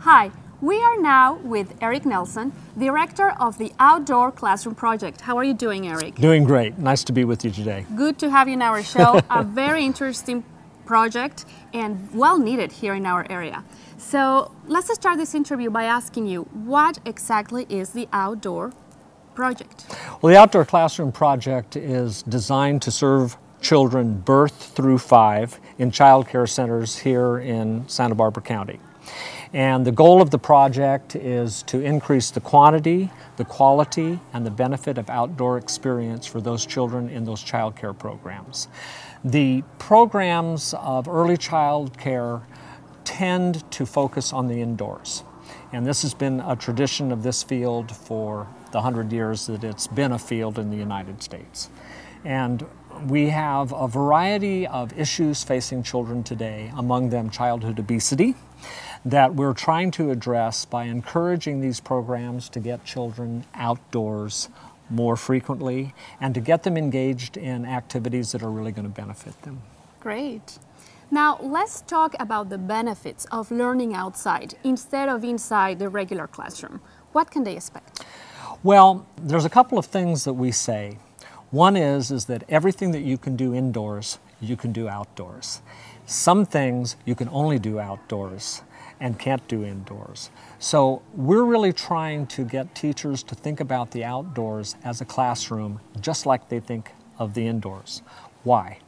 Hi, we are now with Eric Nelson, Director of the Outdoor Classroom Project. How are you doing, Eric? Doing great. Nice to be with you today. Good to have you in our show. A very interesting project and well needed here in our area. So let's start this interview by asking you, what exactly is the Outdoor Project? Well, the Outdoor Classroom Project is designed to serve children birth through 5 in child care centers here in Santa Barbara County. And the goal of the project is to increase the quantity, the quality, and the benefit of outdoor experience for those children in those child care programs. The programs of early child care tend to focus on the indoors. And this has been a tradition of this field for the 100 years that it's been a field in the United States. And we have a variety of issues facing children today, among them childhood obesity, that we're trying to address by encouraging these programs to get children outdoors more frequently and to get them engaged in activities that are really going to benefit them. Great. Now let's talk about the benefits of learning outside instead of inside the regular classroom. What can they expect? Well, there's a couple of things that we say. One is that everything that you can do indoors, you can do outdoors. Some things you can only do outdoors and can't do indoors. So we're really trying to get teachers to think about the outdoors as a classroom just like they think of the indoors. Why?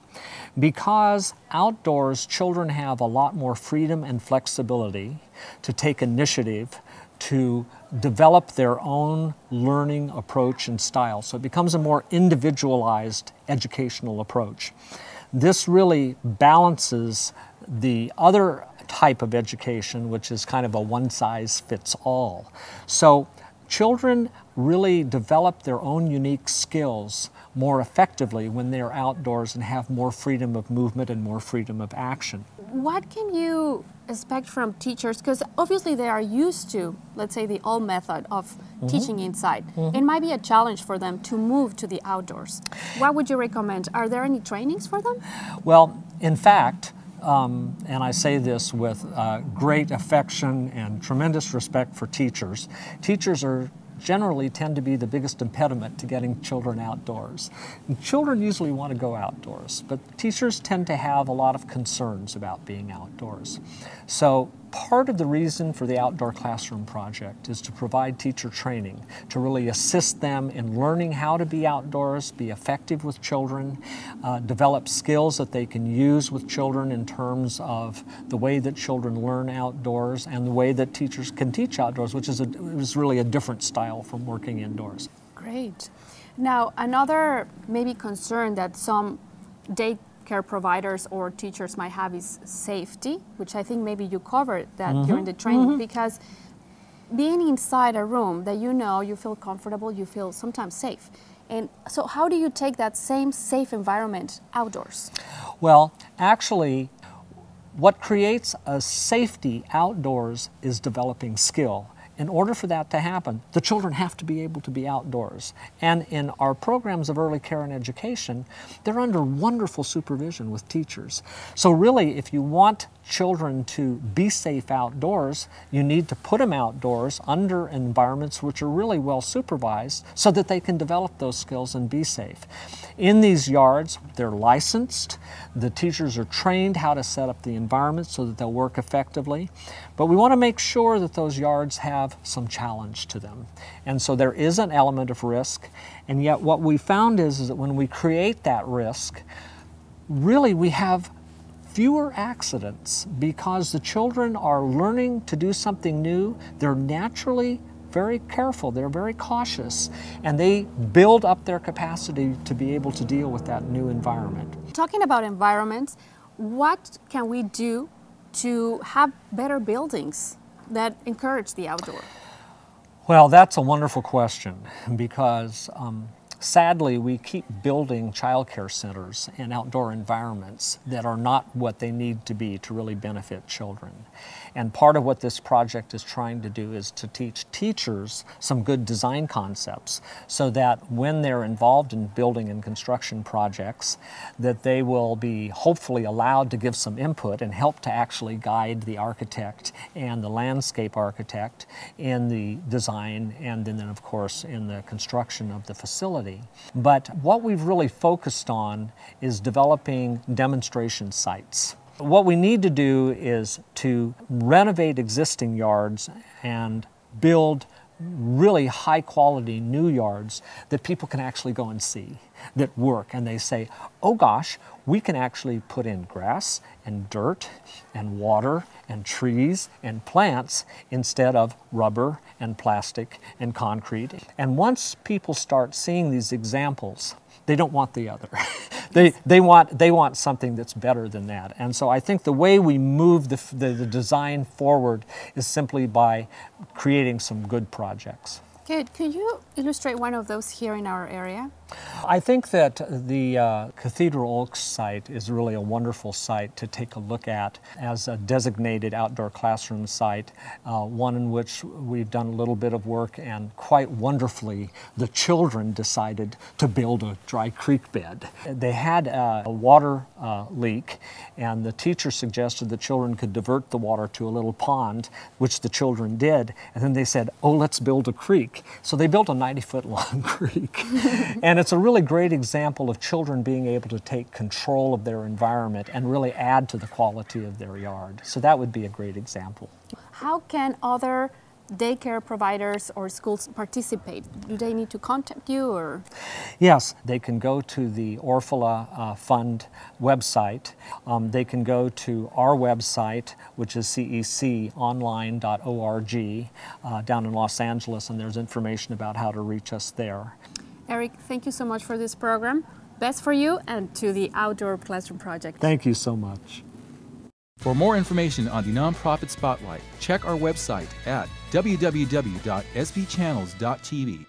Because outdoors, children have a lot more freedom and flexibility to take initiative, to develop their own learning approach and style. So it becomes a more individualized educational approach. This really balances the other type of education, which is kind of a one-size-fits-all. So children really develop their own unique skills more effectively when they're outdoors and have more freedom of movement and more freedom of action. What can you expect from teachers? Because obviously they are used to, let's say, the old method of teaching inside. It might be a challenge for them to move to the outdoors. What would you recommend? Are there any trainings for them? Well, in fact, and I say this with great affection and tremendous respect for teachers, teachers generally tend to be the biggest impediment to getting children outdoors. And children usually want to go outdoors, but teachers tend to have a lot of concerns about being outdoors. So part of the reason for the Outdoor Classroom Project is to provide teacher training, to really assist them in learning how to be outdoors, be effective with children, develop skills that they can use with children in terms of the way that children learn outdoors and the way that teachers can teach outdoors, which is really a different style from working indoors. Great. Now, another maybe concern that some daycare providers or teachers might have is safety, which I think maybe you covered that during the training, because being inside a room that you feel comfortable, you feel sometimes safe. And so how do you take that same safe environment outdoors? Well, actually, what creates a safety outdoors is developing skill. In order for that to happen, the children have to be able to be outdoors. And in our programs of early care and education, they're under wonderful supervision with teachers. So really, if you want children to be safe outdoors, you need to put them outdoors under environments which are really well supervised so that they can develop those skills and be safe. In these yards, they're licensed. The teachers are trained how to set up the environment so that they'll work effectively. But we want to make sure that those yards have some challenge to them. And so there is an element of risk. And yet what we found is that when we create that risk, really we have fewer accidents because the children are learning to do something new. They're naturally very careful, they're very cautious, and they build up their capacity to be able to deal with that new environment. Talking about environments, what can we do to have better buildings that encourage the outdoor? Well, that's a wonderful question because Sadly, we keep building child care centers and outdoor environments that are not what they need to be to really benefit children. And part of what this project is trying to do is to teach teachers some good design concepts so that when they're involved in building and construction projects, that they will be hopefully allowed to give some input and help to actually guide the architect and the landscape architect in the design and then of course in the construction of the facility. But what we've really focused on is developing demonstration sites. What we need to do is to renovate existing yards and build really high quality new yards that people can actually go and see, that work, and they say, oh gosh, we can actually put in grass and dirt and water and trees and plants instead of rubber and plastic and concrete. And once people start seeing these examples, they don't want the other. They want something that's better than that. And so I think the way we move the design forward is simply by creating some good projects. Good. Could you illustrate one of those here in our area? I think that the Cathedral Oaks site is really a wonderful site to take a look at as a designated outdoor classroom site, one in which we've done a little bit of work, and quite wonderfully the children decided to build a dry creek bed. They had a water leak, and the teacher suggested the children could divert the water to a little pond, which the children did, and then they said, oh, let's build a creek. So they built a 90-foot long creek. And it's a really great example of children being able to take control of their environment and really add to the quality of their yard. So that would be a great example. How can other daycare providers or schools participate? Do they need to contact you, or? Yes, they can go to the Orfila Fund website. They can go to our website, which is ceconline.org down in Los Angeles, and there's information about how to reach us there. Eric, thank you so much for this program. Best for you and to the Outdoor Classroom Project. Thank you so much. For more information on the Nonprofit Spotlight, check our website at www.sbchannels.tv.